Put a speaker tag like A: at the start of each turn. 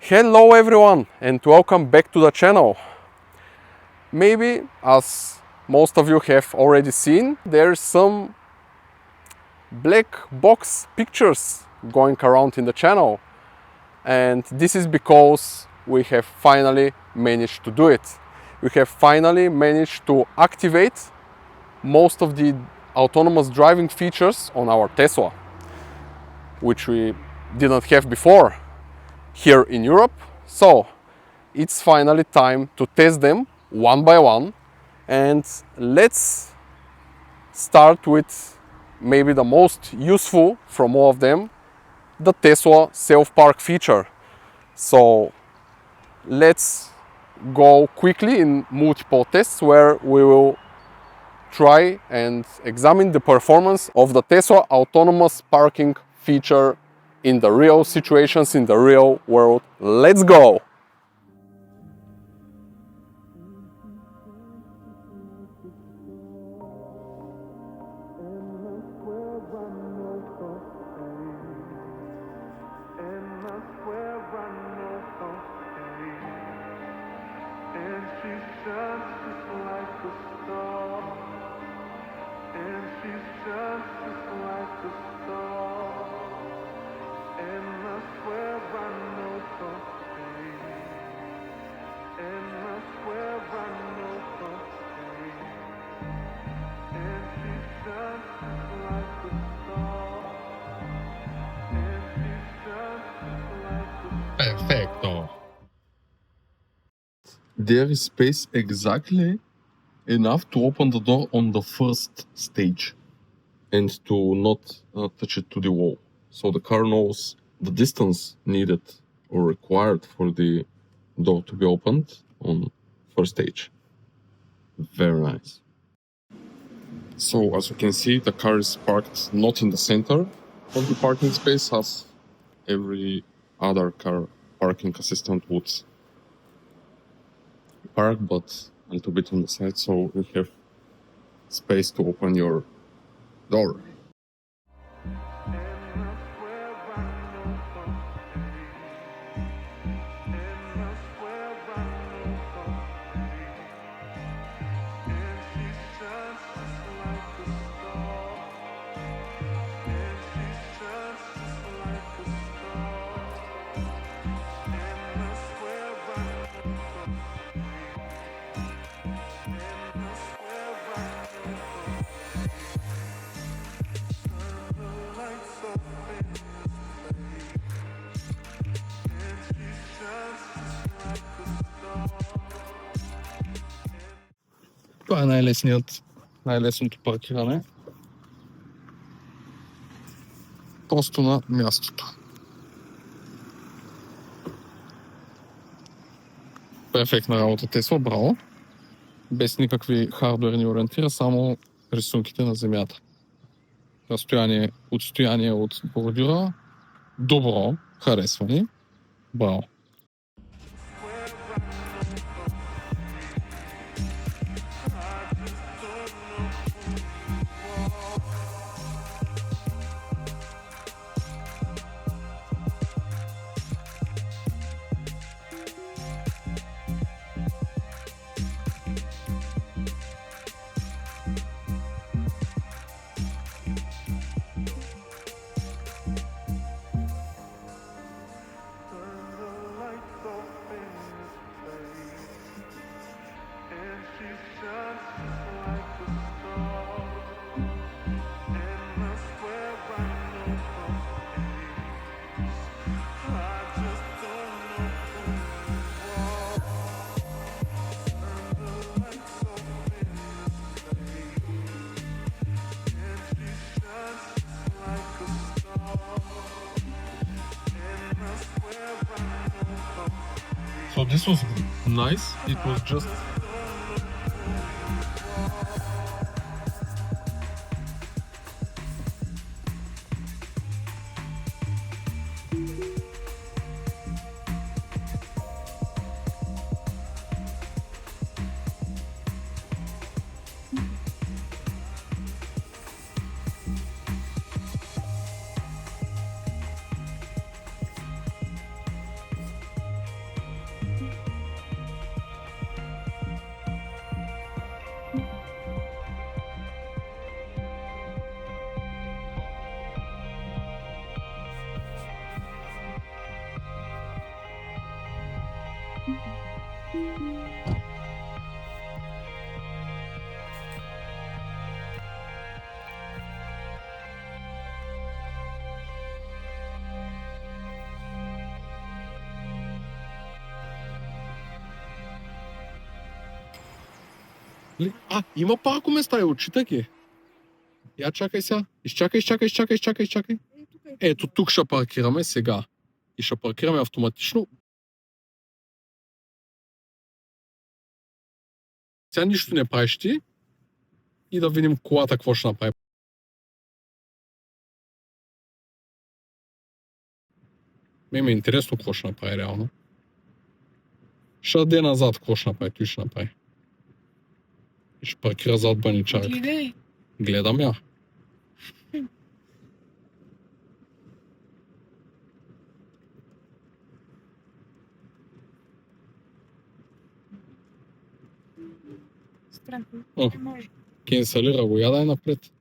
A: Hello everyone and welcome back to the channel. Maybe, as most of you have already seen, there's some black box pictures going around in the channel, and this is because we have finally managed to do it. We have finally managed to activate most of the autonomous driving features on our Tesla, which we didn't have before here in Europe. So it's finally time to test them one by one, and let's start with maybe the most useful from all of them, the Tesla self-park feature. So let's go quickly in multiple tests where we will try and examine the performance of the Tesla autonomous parking feature in the real situations, in the real world. Let's go!
B: Perfecto. There is space exactly enough to open the door on the first stage and to not touch it to the wall. So the car knows the distance needed or required for the door to be opened on first stage. Very nice. So as you can see, the car is parked not in the center of the parking space as every other car parking assistant would park, but a little bit on the side, so you have space to open your door. Това е най-лесното паркиране. Просто на мястото. Перфектна работа, Тесла, браво. Без никакви хардуерни ориентира, само рисунките на земята. Отстояние от бордюра. Добро, харесва ни. Браво. So this was nice. It was just Има парко места, отчитай ги. Я чакай сега. Изчакай. Ето тук ще паркираме сега. И ще паркираме автоматично. Сега нищо не правиш ти. И да видим колата какво ще направи. Ми е интересно какво ще направи реално. Ще даде назад какво ще направи. Той ще направи. И ще паркира зад баничарка.
C: Гледай.
B: Гледам я.
C: Странно.
B: О.
C: Не може.
B: Ке инсталира го, я дай напред.